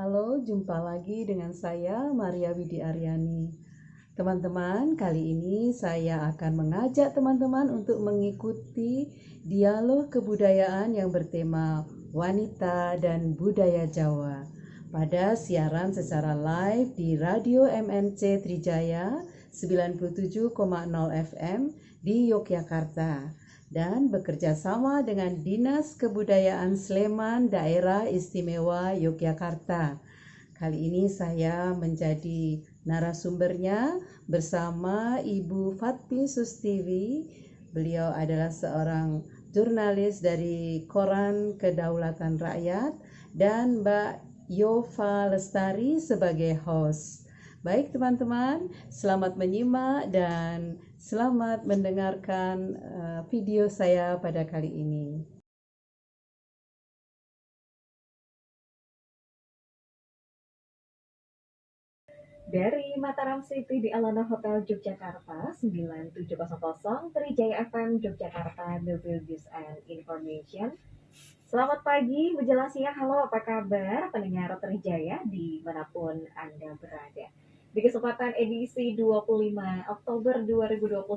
Halo, jumpa lagi dengan saya Maria Widi Aryani. Teman-teman, kali ini saya akan mengajak teman-teman untuk mengikuti dialog kebudayaan yang bertema wanita dan budaya Jawa pada siaran secara live di Radio MNC Trijaya 97,0 FM di Yogyakarta dan bekerja sama dengan Dinas Kebudayaan Sleman Daerah Istimewa Yogyakarta. Kali ini saya menjadi narasumbernya bersama Ibu Fatmi Sustiwi. Beliau adalah seorang jurnalis dari Koran Kedaulatan Rakyat dan Mbak Yova Lestari sebagai host. Baik teman-teman, selamat menyimak dan selamat mendengarkan video saya pada kali ini. Dari Mataram City di Alana Hotel Yogyakarta 9700 Trijaya FM Yogyakarta, The Values and Information. Selamat pagi, menjelang siang, halo apa kabar pendengar Trijaya dimanapun Anda berada. Di kesempatan edisi 25 Oktober 2021,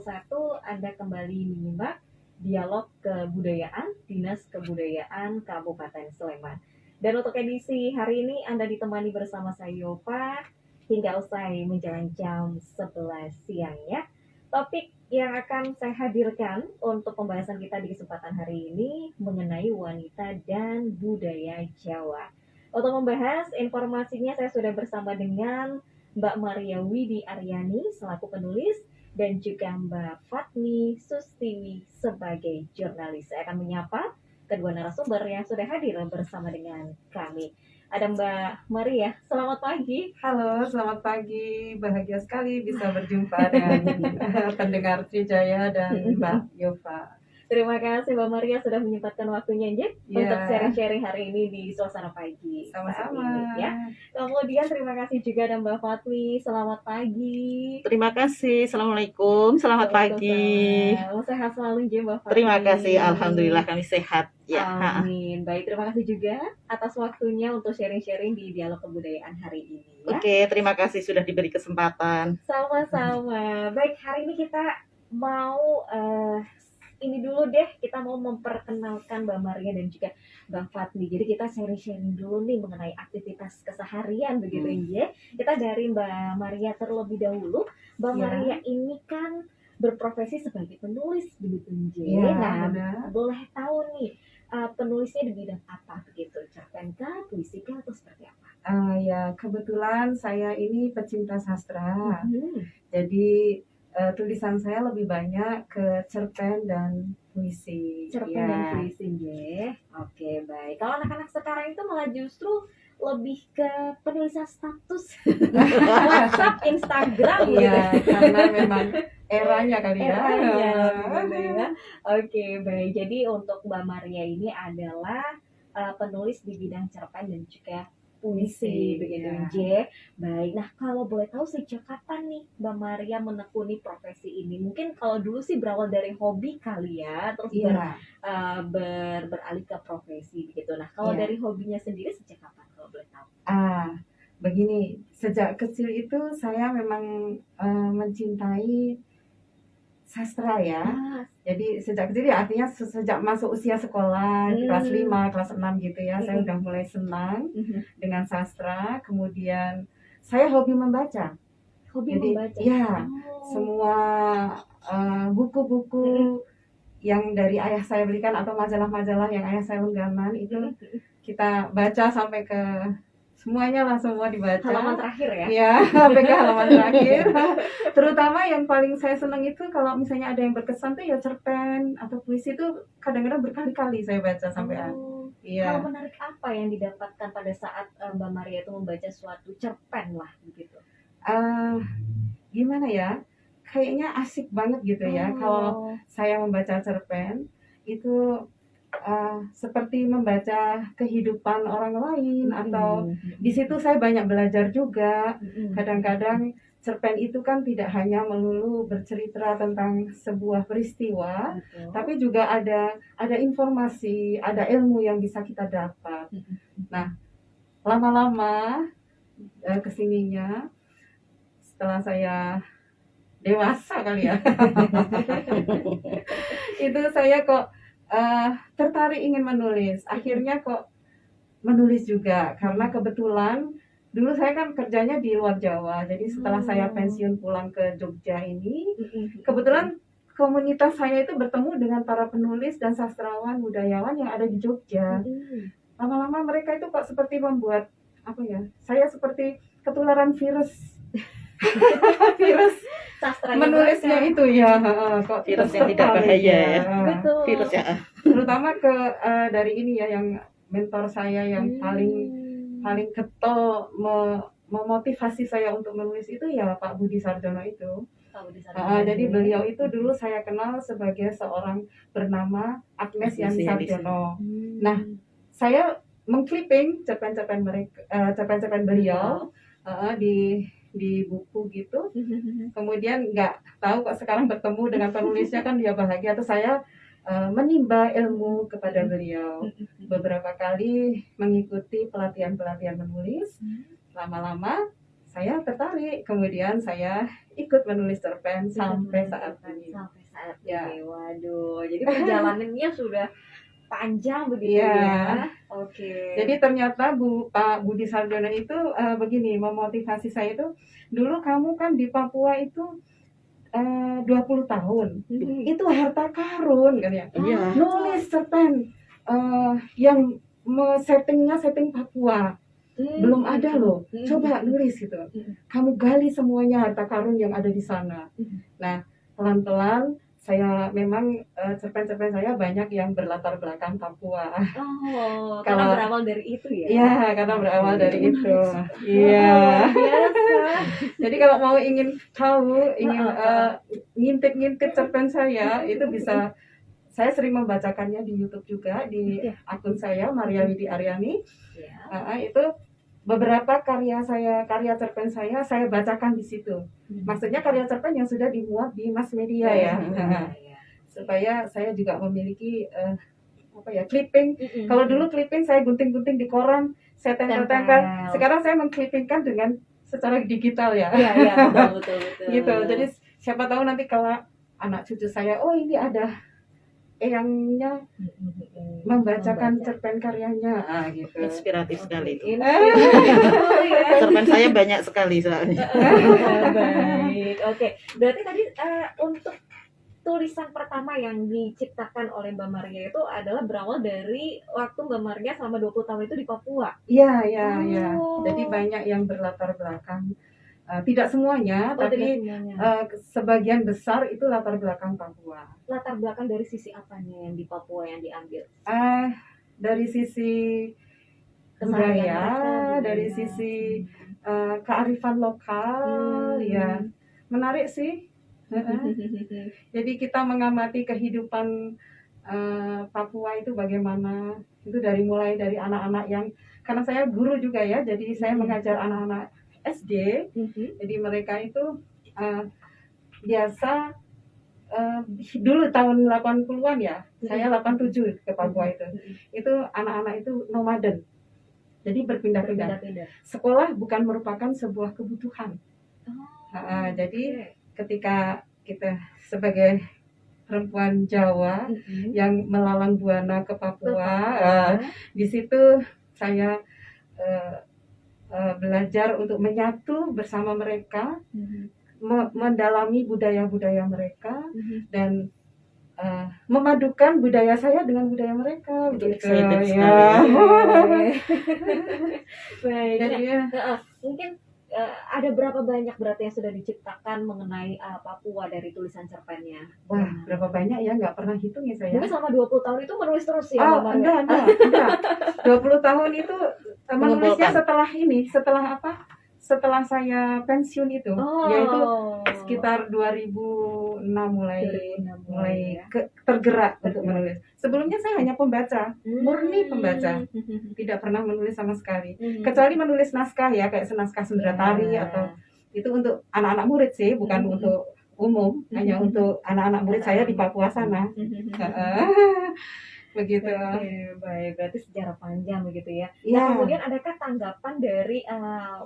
Anda kembali menyimak dialog kebudayaan Dinas Kebudayaan Kabupaten Sleman. Dan untuk edisi hari ini Anda ditemani bersama saya Yova hingga usai menjelang jam 11 siang ya. Topik yang akan saya hadirkan untuk pembahasan kita di kesempatan hari ini mengenai wanita dan budaya Jawa. Untuk membahas informasinya saya sudah bersama dengan Mbak Maria Widi Aryani selaku penulis dan juga Mbak Fatmi Sustiwi sebagai jurnalis. Saya akan menyapa kedua narasumber yang sudah hadir bersama dengan kami. Ada Mbak Maria, selamat pagi. Halo, selamat pagi. Bahagia sekali bisa berjumpa dengan pendengar Trijaya dan Mbak Yova. Terima kasih Mbak Maria sudah menyempatkan waktunya untuk sharing-sharing hari ini di suasana pagi. Sama-sama. Ya. Kemudian terima kasih juga ada Mbak Fatmi. Selamat pagi. Terima kasih. Assalamualaikum. Selamat pagi. Sehat selalu ya Mbak Fatmi. Terima kasih. Alhamdulillah kami sehat. Ya. Amin. Baik, terima kasih juga atas waktunya untuk sharing-sharing di dialog kebudayaan hari ini. Ya. Oke, terima kasih sudah diberi kesempatan. Sama-sama. Baik, hari ini kita mau ini dulu deh, kita mau memperkenalkan Mbak Maria dan juga Mbak Fatmi. Jadi kita sharing-sharing dulu nih mengenai aktivitas keseharian begitu ya. Kita dari Mbak Maria terlebih dahulu. Mbak Maria ini kan berprofesi sebagai penulis begitu ya. Nah, boleh tahu nih penulisnya di bidang apa begitu? Cerpen kah, puisi kah, atau seperti apa? Ya, kebetulan saya ini pecinta sastra. Jadi tulisan saya lebih banyak ke cerpen dan puisi. Cerpen dan puisi ya. Oke, baik. Kalau anak-anak sekarang itu malah justru lebih ke penulisan status WhatsApp, Instagram ya, karena memang eranya kali ya. Ya. Oke, baik. Jadi untuk Mbak Maria ini adalah penulis di bidang cerpen dan juga puisi begitu ya. Baik. Nah, kalau boleh tahu sejak kapan nih Mbak Maria menekuni profesi ini? Mungkin kalau dulu sih berawal dari hobi kali ya, terus beralih ke profesi begitu. Nah, kalau dari hobinya sendiri sejak kapan kalau boleh tahu? Begini, sejak kecil itu saya memang mencintai sastra ya. Jadi sejak kecil ya artinya sejak masuk usia sekolah kelas 5, kelas 6 gitu ya, saya udah mulai senang dengan sastra. Kemudian saya hobi membaca. Membaca? Ya, semua buku-buku yang dari ayah saya belikan atau majalah-majalah yang ayah saya langganan itu kita baca sampai ke semuanya lah, semua dibaca. Halaman terakhir ya? Iya, sampai ke halaman terakhir. Terutama yang paling saya senang itu kalau misalnya ada yang berkesan tuh ya cerpen atau puisi itu kadang-kadang berkali-kali saya baca sampai. Hal menarik apa yang didapatkan pada saat Mbak Maria itu membaca suatu cerpen lah begitu? Gimana ya? Kayaknya asik banget gitu ya. Kalau saya membaca cerpen itu seperti membaca kehidupan orang lain atau di situ saya banyak belajar juga. Kadang-kadang cerpen itu kan tidak hanya melulu bercerita tentang sebuah peristiwa, tapi juga ada informasi, ada ilmu yang bisa kita dapat. Nah, lama-lama kesininya setelah saya dewasa kali ya itu saya kok tertarik ingin menulis. Akhirnya kok menulis juga karena kebetulan dulu saya kan kerjanya di luar Jawa. Jadi setelah saya pensiun pulang ke Jogja ini, kebetulan komunitas saya itu bertemu dengan para penulis dan sastrawan budayawan yang ada di Jogja. Lama-lama mereka itu kok seperti membuat apa ya? Saya seperti ketularan virus virus Sastranya menulisnya mereka. itu ya, kok Virus yang tidak tertarik bahaya ya. Betul. Virus ya. Terutama ke dari ini ya yang mentor saya yang paling getol memotivasi saya untuk menulis itu ya Pak Budi Sarjono itu. Tahu di sana. Jadi beliau itu dulu saya kenal sebagai seorang bernama Agnes Yani Sarjono. Nah, saya mengclipping cerpen-cerpen mereka, cerpen-cerpen beliau di buku gitu. Kemudian nggak tahu kok sekarang bertemu dengan penulisnya kan dia bahagia. Terus saya menimba ilmu kepada beliau. Beberapa kali mengikuti pelatihan-pelatihan menulis. Lama-lama saya tertarik, kemudian saya ikut menulis cerpen sampai saat ini. Sampai saat Ya. ini. Waduh, jadi perjalanannya sudah panjang begitu Iya. ya. Oke. Jadi ternyata Pak Budi Sarjono itu begini memotivasi saya itu, dulu kamu kan di Papua itu 20 tahun. Itu harta karun kan ya. Iya. Nulis cerpen yang setting Papua. Belum ada loh. Coba nulis gitu. Kamu gali semuanya harta karun yang ada di sana. Nah, pelan-pelan saya memang cerpen-cerpen saya banyak yang berlatar belakang Papua. Oh, karena Kalau- berawal dari itu ya. Iya, karena berawal dari itu. Iya. Biasa. Jadi kalau mau ingin tahu, ingin ngintip-ngintip cerpen saya, itu bisa. Saya sering membacakannya di YouTube juga di Iya. akun saya Maria Widi Aryani. Ya. Itu beberapa karya cerpen saya bacakan di situ. Maksudnya karya cerpen yang sudah dimuat di mass media ya. Supaya saya juga memiliki clipping. Kalau dulu clipping saya gunting-gunting di koran, saya tempel-tempel. Tempel. Sekarang saya mengclippingkan dengan secara digital ya. Iya, betul. Gitu. Jadi siapa tahu nanti kalau anak cucu saya, oh ini ada eyangnya membacakan cerpen karyanya, gitu. Inspiratif sekali itu. Iya. Cerpen saya banyak sekali soalnya. Baik, oke. Berarti tadi untuk tulisan pertama yang diciptakan oleh Mbak Maria itu adalah berawal dari waktu Mbak Maria selama 20 tahun itu di Papua. Iya. Oh. Jadi banyak yang berlatar belakang. Tidak semuanya, Oh, tidak tapi semuanya. sebagian besar itu latar belakang Papua. Latar belakang dari sisi apanya yang di Papua yang diambil? Dari sisi Keseharian budaya, mereka, dari budaya. sisi kearifan lokal, ya menarik sih. Jadi kita mengamati kehidupan Papua itu bagaimana, itu mulai dari anak-anak yang, karena saya guru juga ya, jadi saya mengajar anak-anak SD, jadi mereka itu biasa dulu tahun 80-an ya, saya 87 ke Papua itu anak-anak itu nomaden, jadi berpindah-pindah. Sekolah bukan merupakan sebuah kebutuhan. Jadi ketika kita sebagai perempuan Jawa yang melalang buana ke Papua, di situ saya belajar untuk menyatu bersama mereka, mendalami budaya-budaya mereka, dan memadukan budaya saya dengan budaya mereka. Itu Begitu. excited Ya. sekali. Baik. Jadi Mungkin ada berapa banyak berarti yang sudah diciptakan mengenai Papua dari tulisan cerpennya? wah, berapa banyak ya, nggak pernah hitung ya saya. Mungkin selama 20 tahun itu menulis terus ya, Oh, Mbak Maria? enggak. 20 tahun itu menulisnya setelah setelah saya pensiun itu, yaitu sekitar 2006 mulai 2006 tergerak untuk menulis. Sebelumnya saya hanya pembaca, murni pembaca, tidak pernah menulis sama sekali. Kecuali menulis naskah ya, kayak naskah Sundratari atau itu untuk anak-anak murid sih, bukan untuk umum, hanya untuk anak-anak murid saya di Papua sana. begitu. Oke, baik. Berarti sejarah panjang begitu ya. Nah, Ya, kemudian adakah tanggapan dari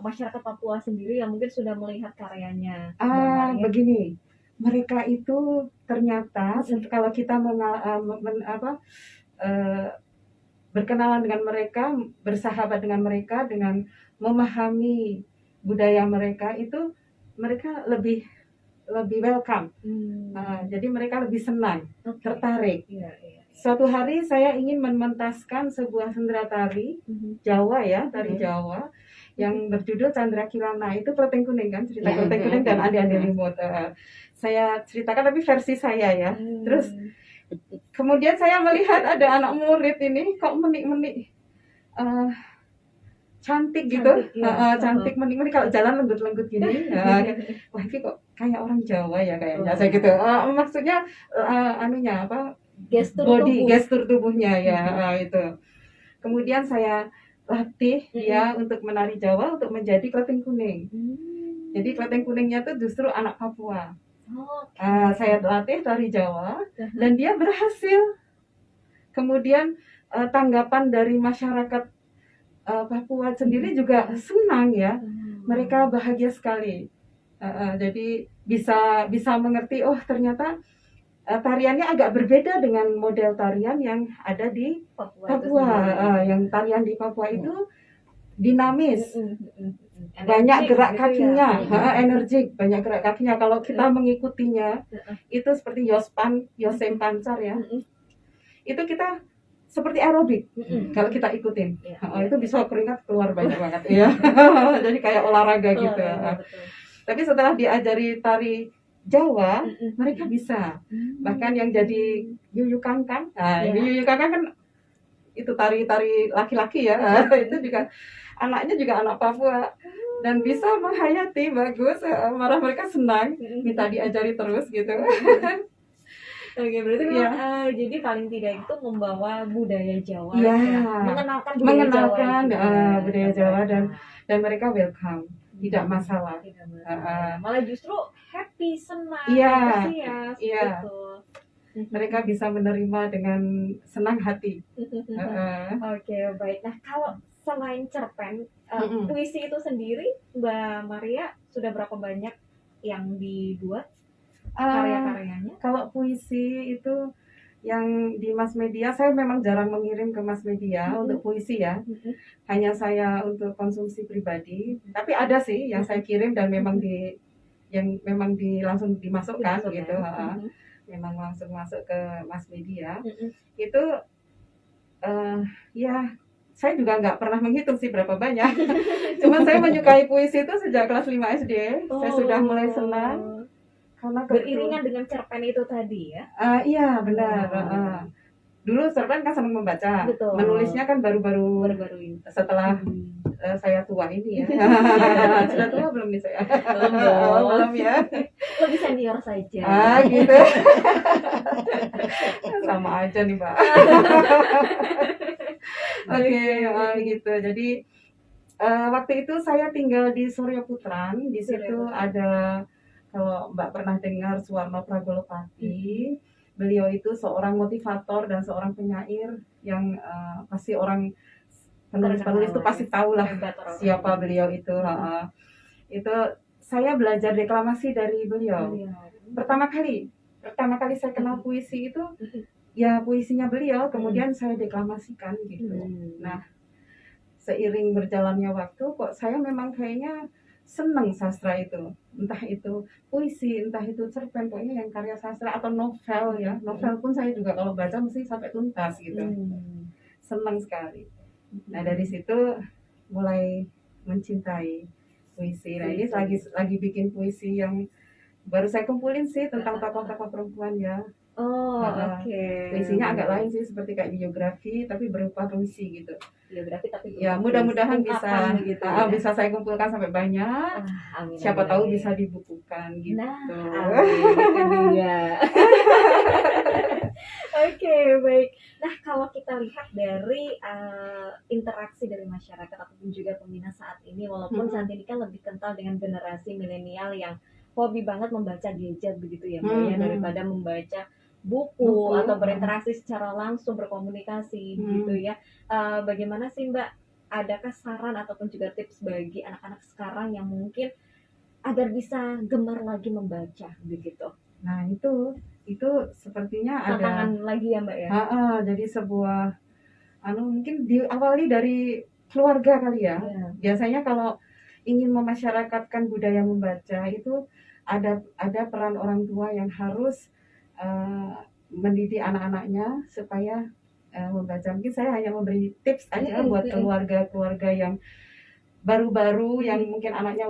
masyarakat Papua sendiri yang mungkin sudah melihat karyanya, Mbak Maria? begini, mereka itu ternyata kalau kita eh, berkenalan dengan mereka, bersahabat dengan mereka, dengan memahami budaya mereka itu mereka lebih lebih welcome. Jadi mereka lebih senang, Oke. tertarik. Iya, iya. Suatu hari saya ingin mementaskan sebuah sendera tari Jawa ya, tari Jawa yang berjudul Chandra Kirana. Itu Kelenteng Kuning kan, cerita Kelenteng Kuning dan Andi Limut. Saya ceritakan tapi versi saya ya. Terus kemudian saya melihat ada anak murid ini kok menik-menik cantik gitu, Cantik, ya. cantik menik-menik kalau jalan lembut-lembut gini. Wah ini kok kayak orang Jawa ya kayaknya, Wah. saya gitu. Maksudnya anunya apa? Gestur Body, tubuh. gestur tubuhnya ya, itu. Kemudian saya latih ya untuk menari Jawa untuk menjadi Kelenteng Kuning. Jadi Kelenteng Kuningnya itu justru anak Papua. Oke. Saya latih tari Jawa dan dia berhasil. Kemudian tanggapan dari masyarakat Papua sendiri juga senang ya. Mereka bahagia sekali. Jadi bisa mengerti, oh ternyata tariannya agak berbeda dengan model tarian yang ada di Papua. Papua. Yang tarian di Papua itu dinamis, banyak gerak kakinya, energik, banyak gerak kakinya. Kalau kita mengikutinya, itu seperti Yosem Pancar ya. Itu kita seperti aerobik kalau kita ikutin. Itu bisa keringat keluar banyak banget ya. Jadi kayak olahraga gitu. Tapi setelah diajari tari Jawa, mereka bisa. Bahkan yang jadi Yuyu Kangkang, Yuyu Kangkang kan itu tari-tari laki-laki ya. Itu juga anaknya juga anak Papua dan bisa menghayati bagus. Malah mereka senang minta diajari terus gitu. Oke, berarti Iya. memang jadi paling tidak itu membawa budaya Jawa, Iya. ya. mengenalkan budaya Jawa dan mereka welcome, tidak masalah. Tidak masalah. Malah justru happy, senang, Iya. antusias, Iya. gitu. Mereka bisa menerima dengan senang hati. Oke, baik. Nah, kalau selain cerpen, puisi itu sendiri, Mbak Maria sudah berapa banyak yang dibuat karya-karyanya? Kalau puisi itu yang di mass media, saya memang jarang mengirim ke mass media untuk puisi ya. Hanya saya untuk konsumsi pribadi. Tapi ada sih yang saya kirim dan memang langsung dimasukkan gitu. Memang langsung masuk ke mass media. Itu ya saya juga nggak pernah menghitung sih berapa banyak. Cuma saya menyukai puisi itu sejak kelas 5 SD. Saya sudah mulai senang. Karena beriringan dengan cerpen itu tadi ya? Iya benar. Dulu cerpen kan senang membaca. Betul. Menulisnya kan baru-baru ini. setelah saya tua ini ya. Sudah tua belum nih saya? Belum ya. Lebih senior saja. Gitu. Sama aja nih Mbak. Oke, gitu. Jadi waktu itu saya tinggal di Surya Putran. Di situ ada, kalau Mbak pernah dengar, Suwarno Pragolopati. Beliau itu seorang motivator dan seorang penyair yang pasti orang penulis itu pasti tahu lah siapa beliau itu. Itu saya belajar deklamasi dari beliau. Pertama kali saya kenal puisi itu ya puisinya beliau, kemudian saya deklamasikan gitu. Nah, seiring berjalannya waktu kok saya memang kayaknya seneng sastra itu, entah itu puisi, entah itu cerpen, pokoknya yang karya sastra atau novel ya. Novel pun saya juga kalau baca mesti sampai tuntas gitu. Senang sekali. Nah, dari situ mulai mencintai puisi. Nah, ini lagi bikin puisi yang baru saya kumpulin sih tentang tokoh-tokoh perempuan ya. Oke. Puisinya agak lain sih, seperti kayak biografi tapi berupa puisi gitu. Biografi tapi ya mudah-mudahan bisa gitu bisa saya kumpulkan sampai banyak. Amin, siapa amin, tahu amin. bisa dibukukan gitu. Amin, Oke, baik. Nah, kalau kita lihat dari interaksi dari masyarakat ataupun juga peminat saat ini, walaupun saat ini kan lebih kental dengan generasi milenial yang hobi banget membaca gadget begitu ya Mbak ya, daripada membaca buku Buku, atau berinteraksi secara langsung, berkomunikasi gitu ya. Bagaimana sih Mbak, adakah saran ataupun juga tips bagi anak-anak sekarang yang mungkin agar bisa gemar lagi membaca begitu? Nah, itu sepertinya ada. Tantangan lagi ya Mbak ya? Jadi sebuah mungkin diawali dari keluarga kali ya. Iya. Biasanya kalau ingin memasyarakatkan budaya membaca itu ada peran orang tua yang harus eh, mendidik anak-anaknya supaya membaca. Mungkin saya hanya memberi tips aja buat keluarga-keluarga yang baru-baru yang mungkin anaknya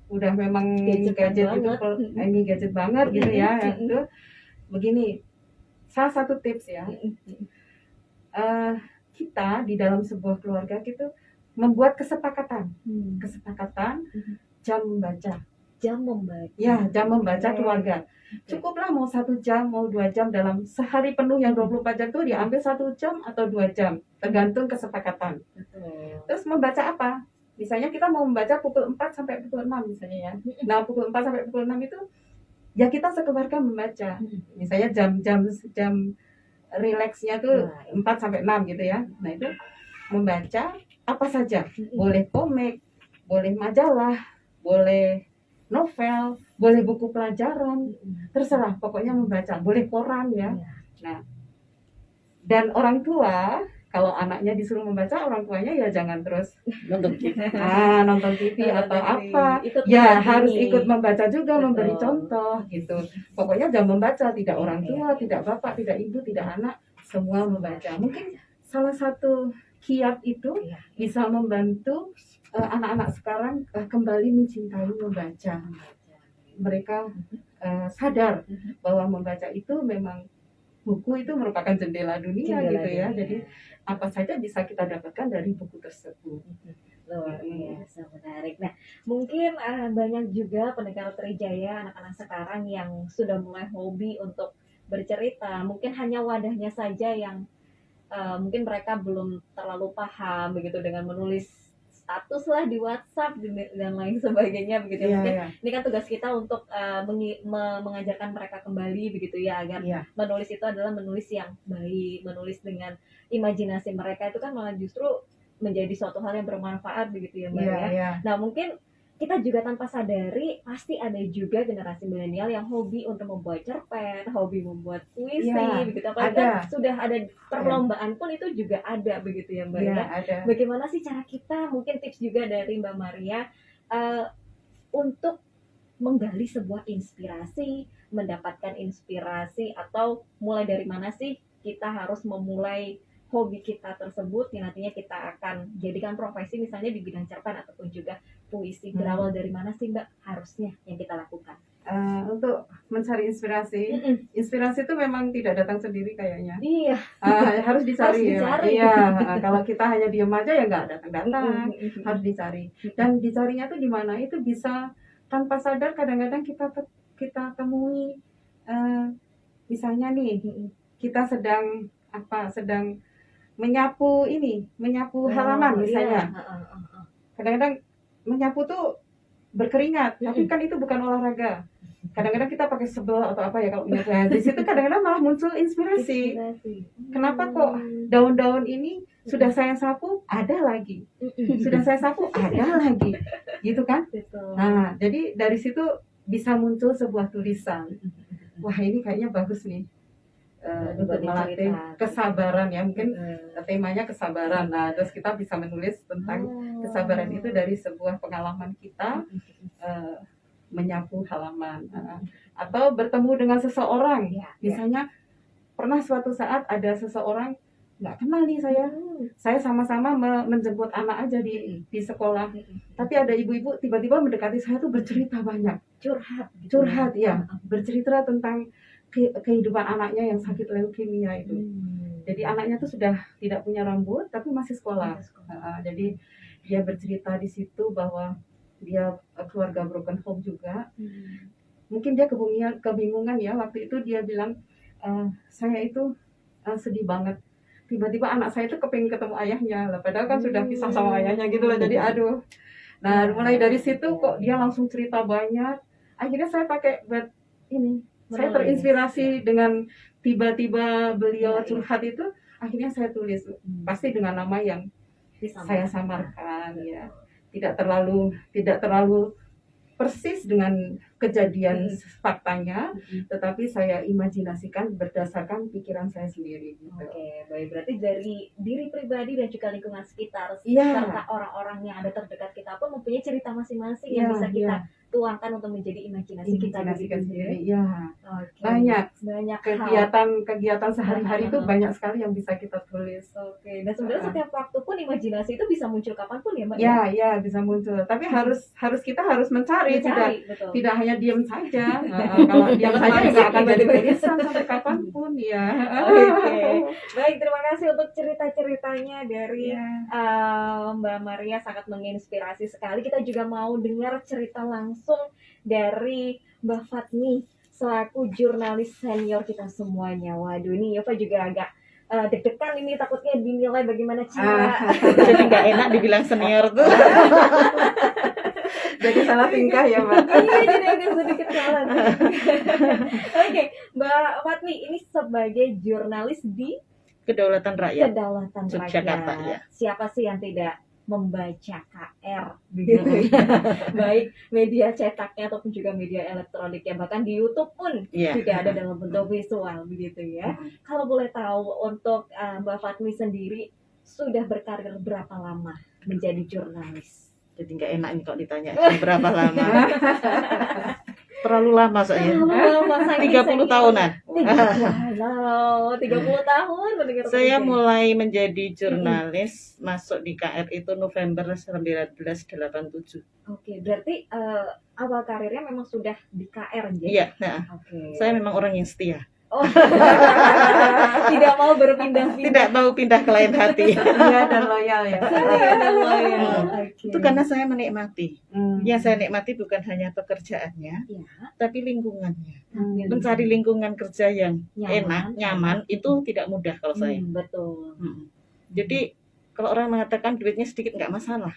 udah memang Gadget itu banget. ini gadget banget gitu ya. Itu begini, salah satu tips ya. Kita di dalam sebuah keluarga gitu membuat kesepakatan jam membaca. Jam membaca. Ya, jam membaca Oke. keluarga. Cukuplah mau 1 jam, mau 2 jam dalam sehari penuh yang 24 jam itu diambil 1 jam atau 2 jam, tergantung kesepakatan. Betul. Terus membaca apa? Misalnya kita mau membaca pukul 4 sampai pukul 6 misalnya ya. Nah, pukul 4 sampai pukul 6 itu ya kita sekeluarga membaca. Misalnya jam rileksnya tuh 4 sampai 6 gitu ya. Nah, itu membaca apa saja. Boleh komik, boleh majalah, boleh novel, boleh buku pelajaran, terserah, pokoknya membaca. Boleh koran ya. Nah, dan orang tua kalau anaknya disuruh membaca, orang tuanya ya jangan terus Nonton TV. nonton TV atau apa. Ikut Ya mendampingi. harus ikut membaca juga, Betul. memberi contoh gitu. Pokoknya jangan membaca, tidak orang tua, tidak bapak, tidak ibu, tidak anak, semua membaca. Mungkin salah satu kiat itu bisa membantu anak-anak sekarang kembali mencintai membaca. Mereka sadar bahwa membaca itu memang buku itu merupakan jendela dunia gitu ya. Jadi apa saja bisa kita dapatkan dari buku tersebut. Luar biasa menarik. Nah, mungkin banyak juga pendengar Trijaya anak-anak sekarang yang sudah mulai hobi untuk bercerita. Mungkin hanya wadahnya saja yang mungkin mereka belum terlalu paham begitu dengan menulis status lah di WhatsApp dan lain sebagainya begitu. Iya, Mungkin iya. ini kan tugas kita untuk mengajarkan mereka kembali begitu ya, agar Iya. menulis itu adalah menulis yang baik, menulis dengan imajinasi mereka itu kan malah justru menjadi suatu hal yang bermanfaat begitu ya Mbak Iya, ya. iya. Nah mungkin kita juga tanpa sadari pasti ada juga generasi milenial yang hobi untuk membuat cerpen, hobi membuat puisi Iya, begitu. Apalagi kan ada. sudah ada perlombaan pun itu juga ada begitu ya Mbak Iya, ya. ada. Bagaimana sih cara kita, mungkin tips juga dari Mbak Maria untuk menggali sebuah inspirasi, mendapatkan inspirasi, atau mulai dari mana sih kita harus memulai hobi kita tersebut yang nantinya kita akan jadikan profesi misalnya di bidang cerpen ataupun juga puisi. Berawal dari mana sih Mbak harusnya yang kita lakukan? Untuk mencari inspirasi, inspirasi itu memang tidak datang sendiri kayaknya. Iya. Harus dicari. Harus dicari. Ya. Iya. Kalau kita hanya diam aja ya nggak datang-datang. Harus dicari. Dan dicarinya tuh di mana? Itu bisa tanpa sadar kadang-kadang kita temui. Misalnya nih, kita sedang menyapu halaman misalnya. Kadang-kadang menyapu tuh berkeringat, tapi kan itu bukan olahraga. Kadang-kadang kita pakai sebel atau apa ya kalau menyapu. Di situ kadang-kadang malah muncul inspirasi. Kenapa kok daun-daun ini sudah saya sapu ada lagi, sudah saya sapu ada lagi, gitu kan? Nah, jadi dari situ bisa muncul sebuah tulisan. Wah, ini kayaknya bagus nih. Untuk melatih kesabaran ya, mungkin temanya kesabaran. Nah, terus kita bisa menulis tentang kesabaran itu dari sebuah pengalaman kita menyapu halaman atau bertemu dengan seseorang. Misalnya pernah suatu saat ada seseorang nggak kenal nih saya sama-sama menjemput anak aja di sekolah, tapi ada ibu-ibu tiba-tiba mendekati saya tuh bercerita banyak, curhat ya, bercerita tentang kehidupan anaknya yang sakit leukemia itu. Jadi anaknya tuh sudah tidak punya rambut tapi masih sekolah. Jadi dia bercerita di situ bahwa dia keluarga broken home juga. Mungkin dia kebingungan ya, waktu itu dia bilang saya itu sedih banget. Tiba-tiba anak saya itu kepingin ketemu ayahnya lah, padahal kan sudah pisah sama ayahnya gitu loh. Jadi aduh. Nah, mulai dari situ kok dia langsung cerita banyak. Akhirnya saya pakai buat ini Saya Menulis. terinspirasi dengan tiba-tiba beliau Iya, iya. curhat itu, akhirnya saya tulis. Pasti dengan nama yang saya Disampaikan. samarkan, ya. Tidak terlalu persis dengan kejadian faktanya, tetapi saya imajinasikan berdasarkan pikiran saya sendiri gitu. Oke, baik. Berarti dari diri pribadi dan juga lingkungan sekitar, Iya. serta orang-orang yang ada terdekat kita pun mempunyai cerita masing-masing yang Iya, bisa kita iya. tuangkan untuk menjadi imajinasi kita Imajinasikan begitu, sendiri. ya? Ya. Oke. Banyak Banyak kegiatan sehari-hari itu banyak sekali yang bisa kita tulis. Oke, dan sebenarnya setiap waktu pun imajinasi itu bisa muncul kapanpun ya, Mbak? Ya, bisa muncul. Tapi kita harus mencari, Betul. tidak hanya diam saja. Kalau diam saja nggak akan jadi tulisan sampai kapanpun ya. Oke, baik, terima kasih untuk cerita-ceritanya dari Mbak Maria, sangat menginspirasi sekali. Kita juga mau dengar cerita langsung dari Mbak Fatmi selaku jurnalis senior kita semuanya. Waduh, ini Yova juga agak deg-degan ini, takutnya dinilai bagaimana cara. Jadi nggak enak dibilang senior tuh. Jadi salah tingkah ya, Mbak. Iya, jadi agak sedikit salah. Oke, Mbak Fatmi ini sebagai jurnalis di Kedaulatan rakyat. Kedaulatan Yogyakarta, Rakyat. ya. Siapa sih yang tidak membaca KR gitu ya. Baik media cetaknya ataupun juga media elektroniknya, bahkan di YouTube pun Iya. juga ada dalam bentuk visual begitu ya. Kalau boleh tahu untuk Mbak Fatmi sendiri sudah berkarir berapa lama menjadi jurnalis? Jadi nggak enak nih kalau ditanya berapa lama. Terlalu lama soalnya. Lama, saking 30 tahunan. 30 tahun mendengar Saya berita. mulai menjadi jurnalis masuk di KR itu November 1987. Oke, berarti awal karirnya memang sudah di KR ya? Iya, nah, Oke. saya memang orang yang setia. Oh. Tidak mau berpindah-pindah. Tidak mau pindah ke lain hati. Setia dan loyal ya. Setia dan loyal. Oke. Itu karena saya menikmati. Hmm. Yang saya nikmati bukan hanya pekerjaannya, Ya. tapi lingkungannya. Hmm. Mencari lingkungan kerja yang Nyaman. enak, nyaman, itu tidak mudah kalau saya. Betul. Jadi kalau orang mengatakan duitnya sedikit nggak masalah,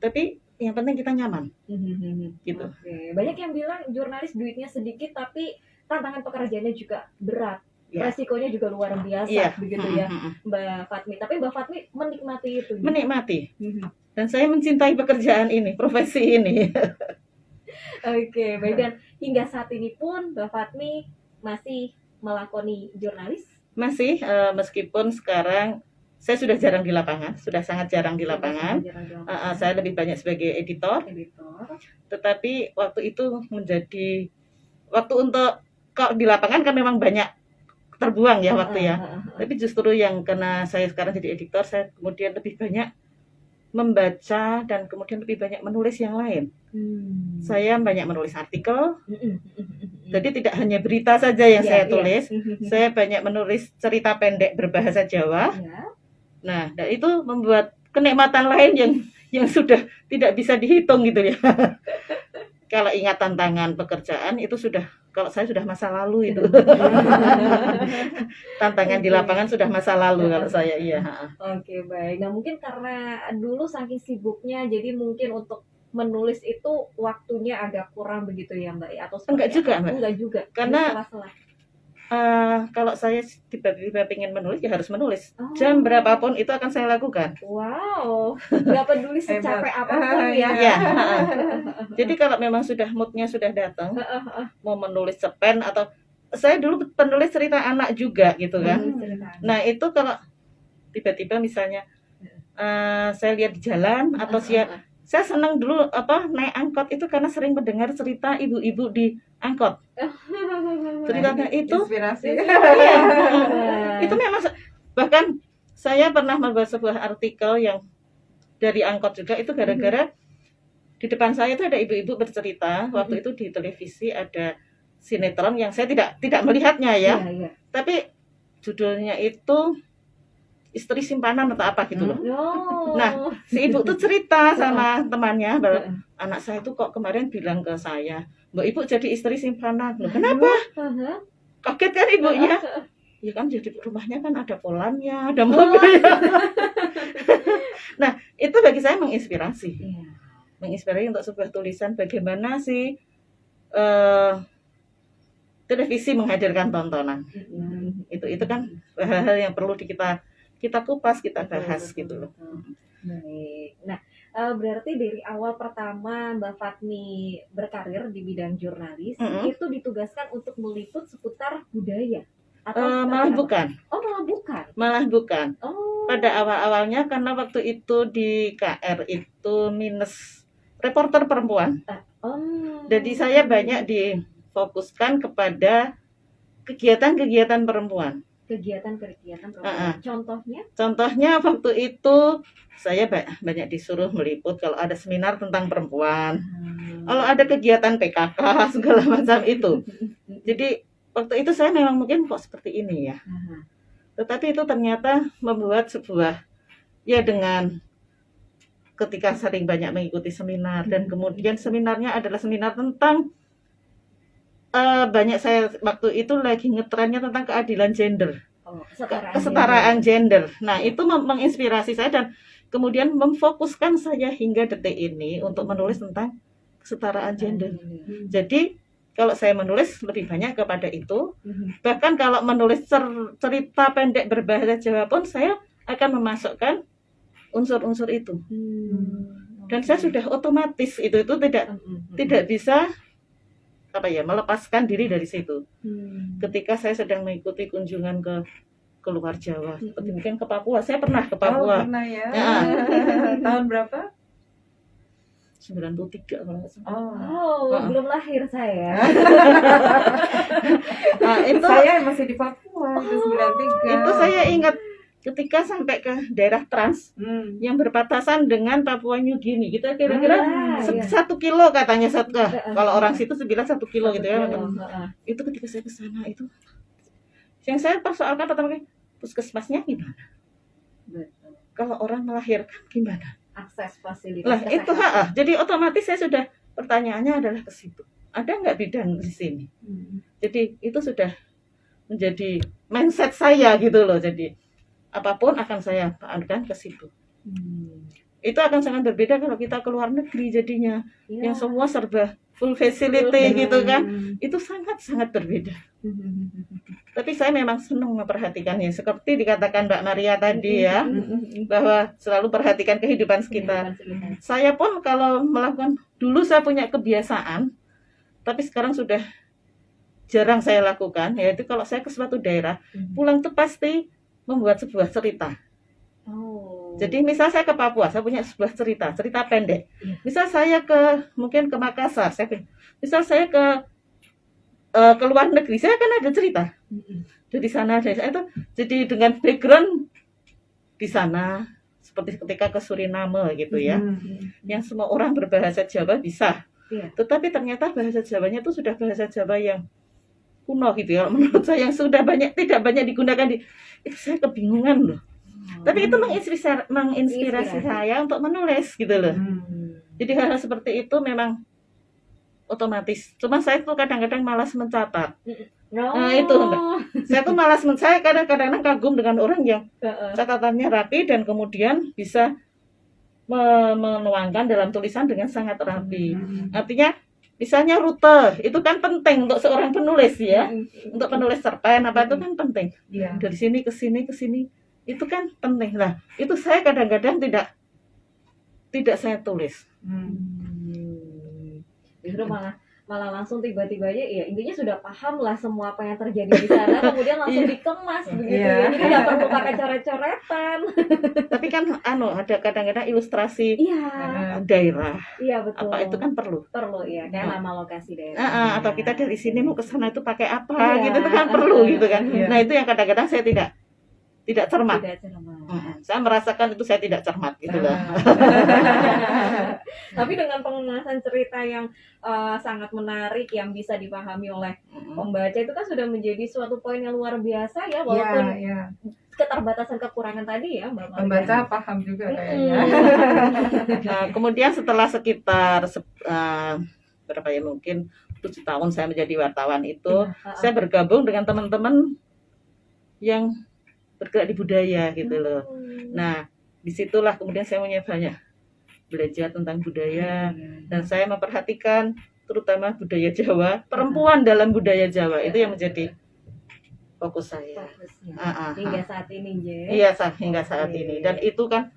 tapi yang penting kita nyaman, gitu. Oke. Banyak yang bilang jurnalis duitnya sedikit tapi tantangan pekerjaannya juga berat. Ya. Resikonya juga luar biasa Iya. begitu ya, Mbak Fatmi. Tapi Mbak Fatmi menikmati itu. Menikmati. Dan saya mencintai pekerjaan ini, profesi ini. Oke, baik, dan hingga saat ini pun Mbak Fatmi masih melakoni jurnalis? Masih, meskipun sekarang saya sudah jarang di lapangan, sudah sangat jarang di lapangan. Saya lebih banyak sebagai editor, tetapi waktu itu menjadi waktu untuk kalau di lapangan kan memang banyak terbuang ya waktu ya. Tapi justru yang karena saya sekarang jadi editor, saya kemudian lebih banyak membaca dan kemudian lebih banyak menulis yang lain. Saya banyak menulis artikel, jadi tidak hanya berita saja yang saya tulis. Saya banyak menulis cerita pendek berbahasa Jawa. Nah, dan itu membuat kenikmatan lain yang sudah tidak bisa dihitung gitu ya. Kalau ingat tantangan pekerjaan itu sudah, kalau saya sudah masa lalu itu. Tantangan di lapangan sudah masa lalu kalau saya, iya. Oke, baik. Nah, mungkin karena dulu saking sibuknya, jadi mungkin untuk menulis itu waktunya agak kurang begitu ya, Mbak? Atau Enggak juga, Mbak. Enggak juga. Karena kalau saya tiba-tiba pengen menulis, ya harus menulis. Jam berapapun itu akan saya lakukan. Wow, nggak peduli secapek apapun ya. Iya. Jadi kalau memang sudah moodnya sudah datang, mau menulis cerpen atau saya dulu penulis cerita anak juga gitu kan. Nah itu kalau tiba-tiba misalnya saya lihat di jalan atau saya senang dulu naik angkot itu karena sering mendengar cerita ibu-ibu di angkot. Ceritanya itu inspirasi. Iya. Itu memang bahkan saya pernah membaca sebuah artikel yang dari angkot juga, itu gara-gara di depan saya itu ada ibu-ibu bercerita. Waktu itu di televisi ada sinetron yang saya tidak melihatnya ya. Tapi judulnya itu Istri Simpanan atau apa gitu loh. Nah, si ibu tuh cerita sama temannya bahwa anak saya itu kok kemarin bilang ke saya, Mbak Ibu jadi istri simpanan. Loh, kenapa? Kaget kan ibunya? Ya kan jadi rumahnya kan ada kolamnya, ada mobilnya. Nah, itu bagi saya menginspirasi. Menginspirasi untuk sebuah tulisan bagaimana sih televisi menghadirkan tontonan. Itu kan hal-hal yang perlu kita kupas, kita bahas gitu loh. Baik. Nah, berarti dari awal pertama Mbak Fatmi berkarir di bidang jurnalis, itu ditugaskan untuk meliput seputar budaya atau Malah apa? bukan. Oh, malah bukan. Malah bukan. Oh. Pada awal-awalnya karena waktu itu di KR itu minus reporter perempuan. Oh. Jadi saya banyak difokuskan kepada kegiatan-kegiatan perempuan. Kegiatan-kegiatan perempuan. Contohnya waktu itu saya banyak disuruh meliput kalau ada seminar tentang perempuan, kalau ada kegiatan PKK segala macam itu. Jadi waktu itu saya memang mungkin kok seperti ini ya. Tetapi itu ternyata membuat sebuah, ya dengan ketika sering banyak mengikuti seminar dan kemudian seminarnya adalah seminar tentang banyak saya waktu itu lagi ngetrennya tentang keadilan gender, kesetaraan gender. Nah itu menginspirasi saya dan kemudian memfokuskan saya hingga detik ini untuk menulis tentang kesetaraan gender. Jadi kalau saya menulis lebih banyak kepada itu. Bahkan kalau menulis cerita pendek berbahasa Jawa pun saya akan memasukkan unsur-unsur itu. Dan saya sudah otomatis itu tidak bisa melepaskan diri dari situ. Ketika saya sedang mengikuti kunjungan ke luar Jawa, seperti mungkin ke Papua. Saya pernah ke Papua. Oh, pernah ya. Tahun berapa? 93 kalau nggak salah. Belum lahir saya. Itu saya masih di Papua itu 93. Itu saya ingat ketika sampai ke daerah Trans yang berbatasan dengan Papua New Guinea, kita kira-kira 1 kilo katanya kalau orang situ bilang 1 kilo gitu ya. Itu ketika saya ke sana itu yang saya persoalkan pertama kali, puskesmasnya gimana? Kalau orang melahirkan gimana? Akses fasilitas Lah itu jadi otomatis saya sudah pertanyaannya adalah ke situ. Ada nggak bidan di sini? Jadi itu sudah menjadi mindset saya gitu loh. Jadi apapun akan saya taankan ke situ. Itu akan sangat berbeda kalau kita ke luar negeri jadinya. Yang semua serba full facility gitu kan. Itu sangat-sangat berbeda. Tapi saya memang senang memperhatikannya. Seperti dikatakan Mbak Maria tadi ya. Bahwa selalu perhatikan kehidupan sekitar. Saya pun kalau melakukan, dulu saya punya kebiasaan. Tapi sekarang sudah jarang saya lakukan. Yaitu kalau saya ke suatu daerah, pulang tuh pasti membuat sebuah cerita. Jadi misal saya ke Papua, saya punya sebuah cerita pendek. Misal saya mungkin ke Makassar, misal saya ke luar negeri, saya akan ada cerita. Dari sana, itu jadi dengan background di sana, seperti ketika ke Suriname gitu ya, yang semua orang berbahasa Jawa bisa. Tetapi ternyata bahasa Jawanya itu sudah bahasa Jawa yang kuno gitu ya, menurut saya yang sudah tidak banyak digunakan itu saya kebingungan loh. Tapi itu menginspirasi saya untuk menulis gitu loh. Jadi hal-hal seperti itu memang otomatis. Cuma saya tuh kadang-kadang malas mencatat. Nah itu saya tuh saya kadang-kadang kagum dengan orang yang catatannya rapi dan kemudian bisa menuangkan dalam tulisan dengan sangat rapi. Artinya misalnya rute, itu kan penting untuk seorang penulis ya. Untuk penulis cerpen apa itu kan penting. Dari sini ke sini ke sini, itu kan penting lah. Itu saya kadang-kadang tidak saya tulis. Justru malah langsung tiba-tiba aja ya intinya sudah paham lah semua apa yang terjadi di sana kemudian langsung dikemas begitu ya. Jadi nggak perlu pakai coret-coretan. Tapi kan ada kadang-kadang ilustrasi daerah. Iya betul. Apa itu kan perlu ya kayak nama lokasi daerah. Atau kita dari sini mau ke sana itu pakai apa gitu kan perlu gitu kan. Nah itu yang kadang-kadang saya tidak cermat. Saya merasakan itu saya tidak cermat gitu loh. Tapi dengan pengemasan cerita yang sangat menarik yang bisa dipahami oleh pembaca itu kan sudah menjadi suatu poin yang luar biasa ya walaupun keterbatasan kekurangan tadi ya Mbak Maria. Pembaca paham juga kayaknya. Nah, kemudian setelah sekitar berapa ya mungkin 7 tahun saya menjadi wartawan itu saya bergabung dengan teman-teman yang bergerak di budaya gitu loh. Nah, disitulah kemudian saya banyak belajar tentang budaya dan saya memperhatikan terutama budaya Jawa, perempuan dalam budaya Jawa itu yang menjadi fokus saya. Fokusnya. Ah, ah, Hingga ah. saat ini, Je. Iya, hingga saat Oke. ini. Dan itu kan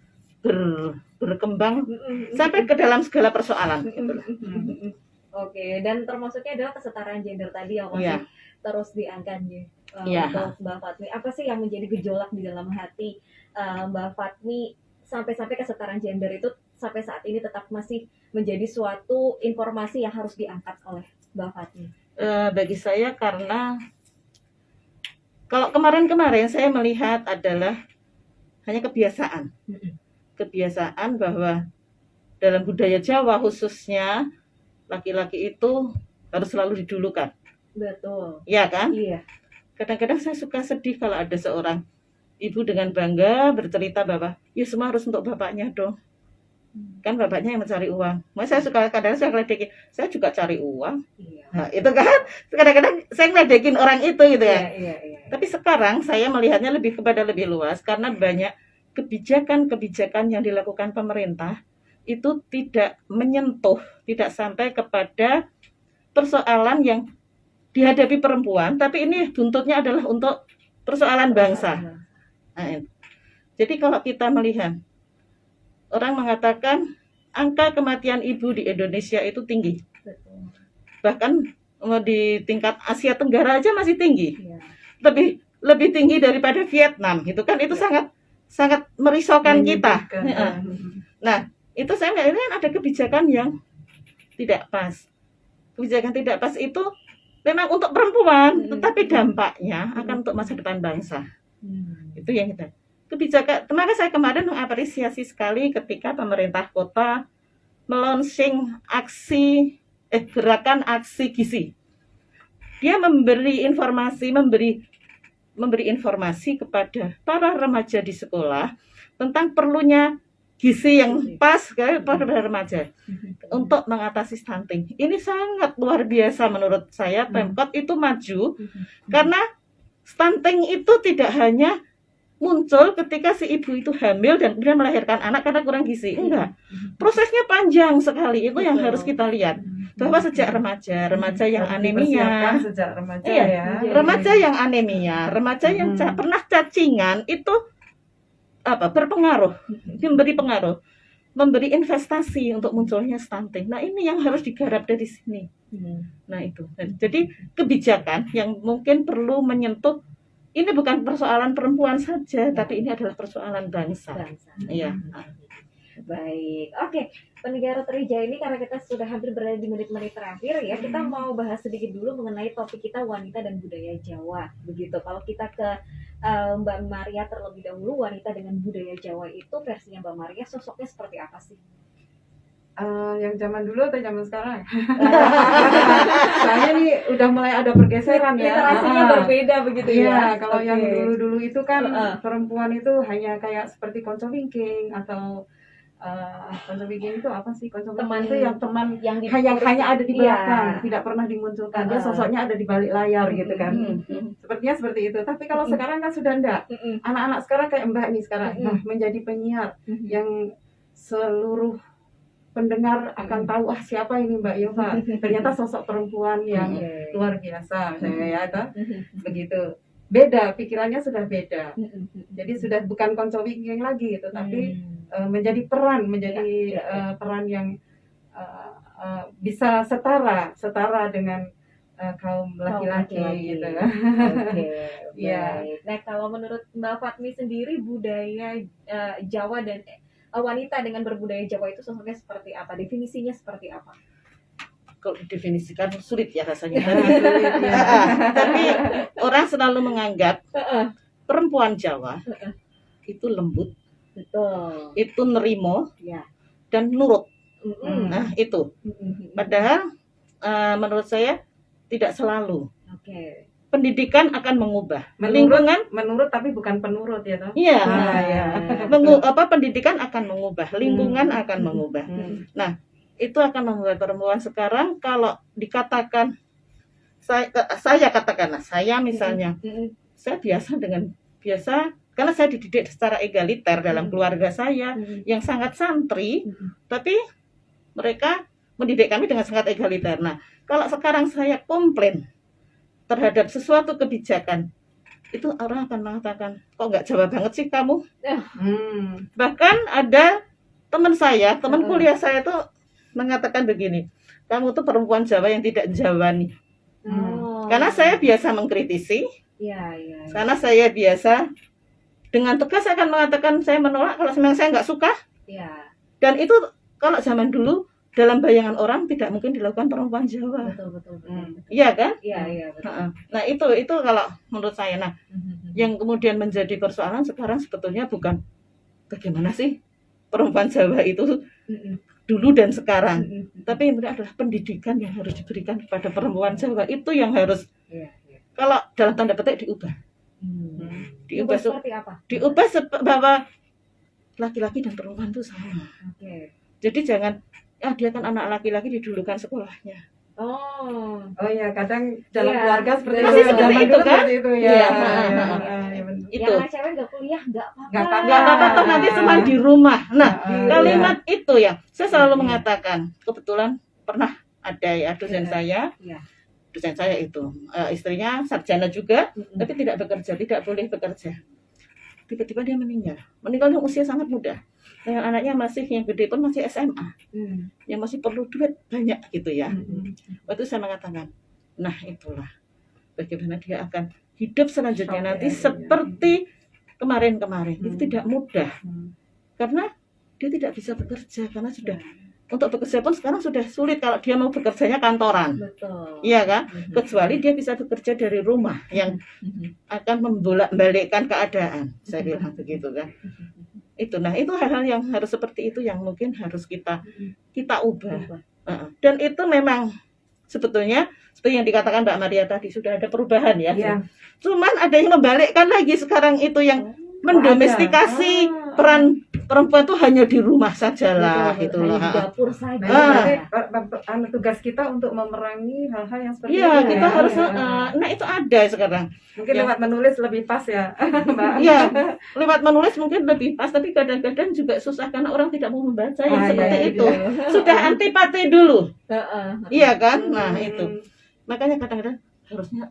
berkembang Mm-mm. sampai ke dalam segala persoalan. Gitu. Mm-mm. Oke, dan termasuknya adalah kesetaraan gender tadi yang Iya. masih terus diangkat, Je. Iya. Untuk Mbak Fatmi, apa sih yang menjadi gejolak di dalam hati Mbak Fatmi sampai-sampai kesetaraan gender itu sampai saat ini tetap masih menjadi suatu informasi yang harus diangkat oleh Mbak Fatmi? Bagi saya karena kalau kemarin-kemarin saya melihat adalah hanya kebiasaan. Mm-mm. Kebiasaan bahwa dalam budaya Jawa khususnya laki-laki itu harus selalu didulukan. Betul. Ya kan? Iya. Kadang-kadang saya suka sedih kalau ada seorang ibu dengan bangga bercerita bahwa ya semua harus untuk bapaknya dong. Kan bapaknya yang mencari uang. Mas saya suka kadang saya ngeledekin, saya juga cari uang. Iya. Nah, itu kan kadang-kadang saya ngeledekin orang itu gitu ya. Iya. Tapi sekarang saya melihatnya lebih kepada lebih luas karena banyak kebijakan-kebijakan yang dilakukan pemerintah itu tidak menyentuh, tidak sampai kepada persoalan yang dihadapi perempuan, tapi ini buntutnya adalah untuk persoalan bangsa. Nah, jadi kalau kita melihat, orang mengatakan angka kematian ibu di Indonesia itu tinggi. Betul. Bahkan di tingkat Asia Tenggara aja masih tinggi. Iya. Lebih tinggi daripada Vietnam. Itu kan itu sangat merisaukan kita. Menyedihkan. Nah, itu saya melihat kan ada kebijakan yang tidak pas. Kebijakan tidak pas itu memang untuk perempuan, tetapi dampaknya akan untuk masa depan bangsa. Itu yang kita. Kebijakan, maka saya kemarin mengapresiasi sekali ketika pemerintah kota melaunching gerakan aksi gizi. Dia memberi informasi kepada para remaja di sekolah tentang perlunya gizi yang pas pada remaja untuk mengatasi stunting. Ini sangat luar biasa menurut saya. Pemkot itu maju karena stunting itu tidak hanya muncul ketika si ibu itu hamil dan kemudian melahirkan anak karena kurang gizi. Enggak. Prosesnya panjang sekali. Itu yang harus kita lihat. Bahwa sejak remaja yang Harus anemia, dipersiapkan sejak remaja iya, ya. remaja yang anemia, remaja yang pernah cacingan itu berpengaruh, memberi investasi untuk munculnya stunting. Nah, ini yang harus digarap dari sini. Nah, itu. Jadi kebijakan yang mungkin perlu menyentuh, ini bukan persoalan perempuan saja, tapi ini adalah persoalan bangsa. Iya. Baik, oke. Pendengar Trijaya ini karena kita sudah hampir berada di menit-menit terakhir ya, kita mau bahas sedikit dulu mengenai topik kita wanita dan budaya Jawa. Begitu. Kalau kita ke Mbak Maria terlebih dahulu, wanita dengan budaya Jawa itu versinya Mbak Maria sosoknya seperti apa sih? Yang zaman dulu atau zaman sekarang? Soalnya nih udah mulai ada pergeseran ya. Literasinya berbeda begitu ya. Iya, kalau Oke. yang dulu-dulu itu kan Perempuan perempuan itu hanya kayak seperti konco wingking atau konco wingking itu apa sih? Konco wingking itu yang teman yang hanya ada di belakang, Iya. tidak pernah dimunculkan. Dia sosoknya ada di balik layar gitu kan. Sepertinya seperti itu. Tapi kalau sekarang kan sudah enggak. Anak-anak sekarang kayak Mbak nih sekarang, nah, menjadi penyiar yang seluruh pendengar akan tahu siapa ini Mbak Yova. Ternyata sosok perempuan yang luar biasa misalnya ya, itu begitu. Beda, pikirannya sudah beda. Jadi sudah bukan konco wingking lagi gitu, tapi menjadi peran yang bisa setara dengan kaum laki-laki gitu. Oke. Iya. Baik. Nah, kalau menurut Mbak Fatmi sendiri budaya Jawa dan wanita dengan berbudaya Jawa itu sosoknya seperti apa? Definisinya seperti apa? Kalau didefinisikan sulit ya rasanya. Sulit, ya. Tapi orang selalu menganggap perempuan Jawa itu lembut, Betul. itu nerimo, Ya. dan nurut. Mm-mm. Nah, itu. Padahal menurut saya tidak selalu. Oke. Pendidikan akan mengubah. Lingkungan, Menurut tapi bukan penurut ya toh. iya. Ya. Pendidikan akan mengubah, lingkungan akan mengubah. Nah, itu akan membuat perempuan sekarang kalau dikatakan saya katakanlah saya misalnya saya biasa karena saya dididik secara egaliter dalam keluarga saya yang sangat santri, tapi mereka mendidik kami dengan sangat egaliter. Nah, kalau sekarang saya komplain terhadap sesuatu kebijakan, itu orang akan mengatakan, kok nggak Jawa banget sih kamu? Hmm. Bahkan ada teman saya, teman kuliah saya tuh mengatakan begini, kamu tuh perempuan Jawa yang tidak Jawani. Oh. Karena saya biasa mengkritisi, Iya. karena saya biasa dengan tegas akan mengatakan saya menolak kalau memang saya nggak suka. Iya. Dan itu kalau zaman dulu dalam bayangan orang tidak mungkin dilakukan perempuan Jawa. Betul. Iya kan? Iya, betul. Heeh. Nah itu kalau menurut saya. Nah yang kemudian menjadi persoalan sekarang sebetulnya bukan bagaimana sih perempuan Jawa itu dulu dan sekarang, tapi yang adalah pendidikan yang harus diberikan kepada perempuan Jawa itu yang harus Iya. kalau dalam tanda petik diubah Diubah seperti apa? bahwa laki-laki dan perempuan itu sama. Oke. Jadi jangan dia kan anak laki-laki didulukan sekolahnya. Oh. Oh ya, kadang dalam Iya. keluarga seperti Masih itu. seperti Zaman itu, dulu kan? seperti itu ya. Iya, Ya, benar. Itu Yang anak cewek nggak kuliah nggak apa-apa. Nggak apa-apa toh nanti cuma di rumah. Nah Iya. kalimat itu ya saya selalu Iya. mengatakan, kebetulan pernah ada ya dosen saya. Iya. Dosen saya itu istrinya sarjana juga, tapi tidak bekerja, tidak boleh bekerja. Tiba-tiba dia meninggalnya usia sangat muda. Yang anaknya masih, yang gede pun masih SMA, yang masih perlu duit banyak gitu ya. Waktu saya mengatakan, nah itulah bagaimana dia akan hidup selanjutnya nanti seperti kemarin-kemarin. Itu tidak mudah, karena dia tidak bisa bekerja, karena sudah untuk bekerja pun sekarang sudah sulit kalau dia mau bekerjanya kantoran. Betul. Iya kan? Kecuali dia bisa bekerja dari rumah yang akan membolak-balikkan keadaan. Saya bilang begitu kan. Itu itu hal-hal yang harus seperti itu yang mungkin harus kita ubah. Dan itu memang sebetulnya seperti yang dikatakan Mbak Maria tadi sudah ada perubahan ya. Iya. Cuman ada yang membalikkan lagi sekarang itu yang mendomestikasi peran perempuan itu hanya di rumah sajalah gitu Hanya loh. di dapur saja. Berarti tugas kita untuk memerangi hal-hal yang seperti Iya, itu. kita ya. harus nah itu ada sekarang. Mungkin Ya. lewat menulis lebih pas ya, Mbak. Iya, lewat menulis mungkin lebih pas, tapi kadang-kadang juga susah karena orang tidak mau membaca yang seperti iya, itu. iya. Sudah antipati dulu. Iya kan? Nah, Hmm. itu. Makanya kadang-kadang harusnya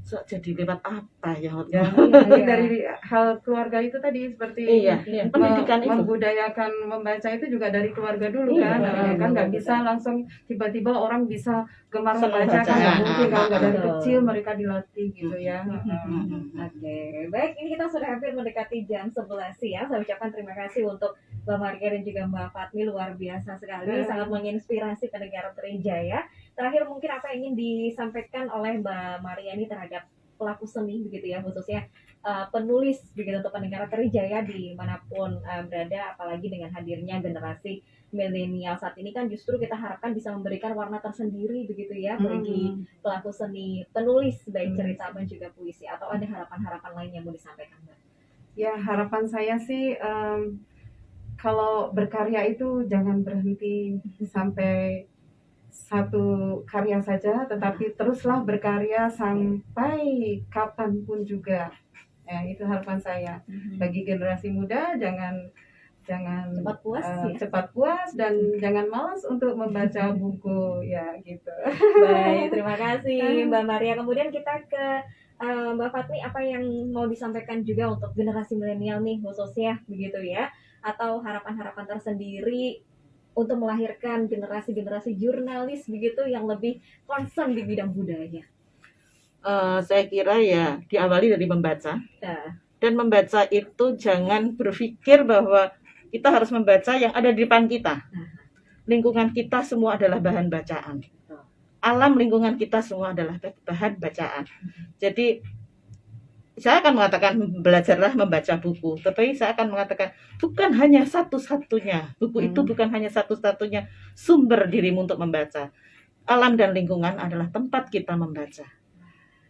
jadi lewat apa ya? Ya, mungkin dari hal keluarga itu tadi seperti Iya, pendidikan itu. membudayakan membaca itu juga dari keluarga dulu Iya, kan. betul, Kan nggak betul. bisa langsung tiba-tiba orang bisa gemar Senang membaca baca. kan nggak mungkin kalau nggak dari Betul. kecil mereka dilatih gitu ya. Oke, baik, ini kita sudah hampir mendekati jam 11 siang. Saya ucapkan terima kasih untuk Mbak Maria dan juga Mbak Fatmi, luar biasa sekali, sangat menginspirasi pendengar Trijaya. Terakhir mungkin apa yang ingin disampaikan oleh Mbak Maria ini terhadap pelaku seni begitu ya, khususnya penulis begitu untuk pendengar Trijaya dimanapun berada, apalagi dengan hadirnya generasi milenial saat ini kan justru kita harapkan bisa memberikan warna tersendiri begitu ya bagi pelaku seni penulis baik cerita maupun juga puisi, atau ada harapan-harapan lain yang mau disampaikan Mbak? Ya, harapan saya sih kalau berkarya itu jangan berhenti sampai satu karya saja, tetapi teruslah berkarya sampai kapanpun juga. Ya, itu harapan saya bagi generasi muda. Jangan Cepat puas ya. cepat puas dan jangan malas untuk membaca buku ya gitu. Baik, terima kasih Mbak Maria. Kemudian kita ke Mbak Fatmi, apa yang mau disampaikan juga untuk generasi milenial nih khususnya begitu ya, atau harapan-harapan tersendiri untuk melahirkan generasi-generasi jurnalis begitu yang lebih concern di bidang budaya? Saya kira ya diawali dari membaca. Nah, Dan membaca itu jangan berpikir bahwa kita harus membaca yang ada di depan kita. Lingkungan kita semua adalah bahan bacaan. Alam lingkungan kita semua adalah bahan bacaan. Jadi saya akan mengatakan belajarlah membaca buku, tapi saya akan mengatakan bukan hanya satu-satunya. Buku itu bukan hanya satu-satunya sumber dirimu untuk membaca. Alam dan lingkungan adalah tempat kita membaca.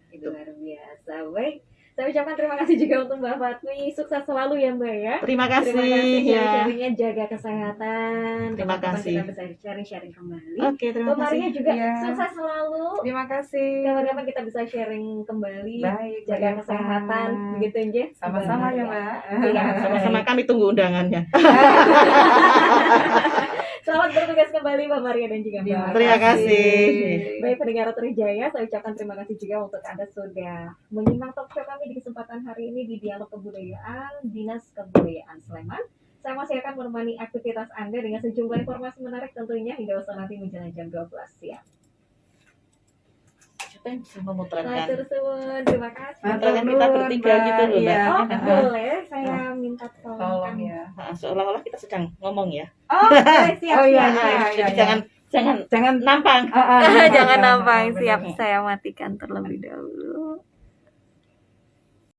itu luar biasa. Baik, saya ucapkan terima kasih juga untuk Mbak Fatmi. Sukses selalu ya Mbak ya. Terima kasih. Terima kasih Ya. sharing-sharingnya, jaga kesehatan. Terima Kapan-kapan kasih. Kita bisa sharing-sharing kembali. Oke, terima Mbak Maria kasih. juga Iya. sukses selalu. Terima kasih. Kapan-kapan kita bisa sharing kembali. Baik, Jaga Mbak Eva. kesehatan, begitu aja. Sama-sama ya, Mbak. Mbak. Iya, Sama-sama kami tunggu undangannya. Selamat bertugas bertugas kembali Mbak Maria dan juga Mbak. Terima kasih. Baik pendengar Trijaya, saya ucapkan terima kasih juga untuk Anda sudah menyimak talk show kami di kesempatan hari ini di Dialog Kebudayaan Dinas Kebudayaan Sleman. Saya masih akan menemani aktivitas Anda dengan sejumlah informasi menarik tentunya hingga usaha nanti menjelang jam 12 siang. Siapa yang bisa memutarkan? Matur suwun, terima kasih. Mutrakan kita bertiga gitu loh, Iya. Oh, Mbak. boleh. Saya minta Tolong tolong. ya. Seolah-olah kita sedang ngomong ya. Oh, boleh, siap. Oh iya, siap. iya, Jadi iya. jangan Jangan nampang. nampang. Jangan nampang, Benar. siap. Saya matikan terlebih dahulu.